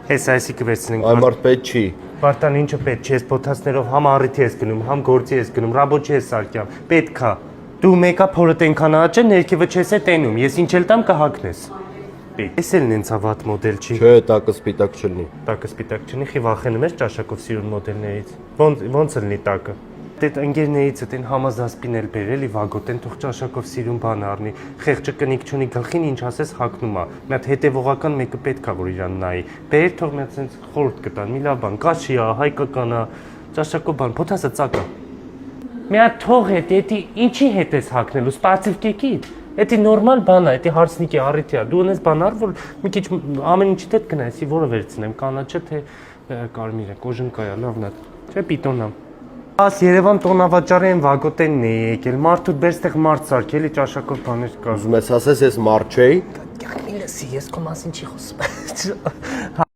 Հես այսի կվերցնենք։ Այ մարդ պետք չի։ Վարտան ինչը պետք չի, ես փոթասներով համ առիթի ես գնում, համ գործի ես գնում, ռաբոչի ես սարքյամ։ Պետքա։ Դու մեկա փորը տենքան աճը, ներքևը չես է տենում, ես ինչ էլ տամ կհակնես։ Ես էլ նենցա վատ մոդել չի։ Չէ, տակը սպիտակ չլինի։ Տակը սպիտակ չնի, խի վախենում ես ճաշակով սիրուն մոդելներից։ Ոնց լինի տակը։ Դե ընկերներիցդ են համազասպին էլ բերելի վագոտ են թող ճաշակով սիրուն բան առնի։ Խեղճը կնիկ չունի գլխին ինչ ասես հակնում է։ Մի հատ հետևողական մեկը պետքա որ իրան նայի։ Բեր թող մի հատ sense խորտ կտան, մի լավ բան, կաշի է, հայկական է, ճաշակով բան, փոթասը ծակա։ Մի հատ թող հետ, էդի ինչի հետ ես հակնելու, սպասիվ կեկիդ։ Էդի նորմալ բան է, էդի հարցնիկի առիթի է։ Դու ունես բան առ որ մի քիչ ամեն ինչի հետ գնայսի, որը վերցնեմ, կանաչը թե կարմիրը, կոժնկա է, լավն է։ Չէ, պիտոնա։ Աս Երևան տոնավաճառի են վագոտենն է եկել, մարդու բեր ստեղ մարդ սարքելի ճաշակով բաներ կա։ Ուզում ես ասես ես մարդ չէի։ Մի լսի, ես քո մասին չի խոսում։